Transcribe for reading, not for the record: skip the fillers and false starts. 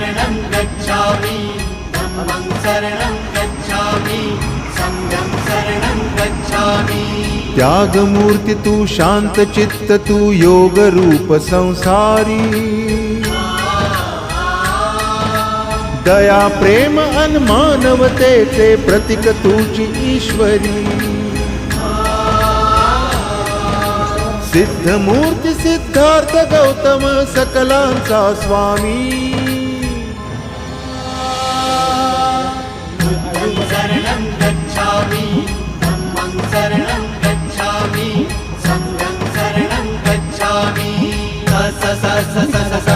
शरणं गच्छामि धम्मं शरणं गच्छामि संघं शरणं गच्छामि। त्यागमूर्ती तू शांत चित्त तू योग रूप संसारी दया प्रेम अन मानवतेचे प्रतीक तुझी ईश्वरी सिद्धमूर्ती सिद्धार्थ गौतम सकलांचा स्वामी बुद्धं शरणं गच्छामि धम्मं शरणं गच्छामि संघं शरणं गच्छामि। स स स स स स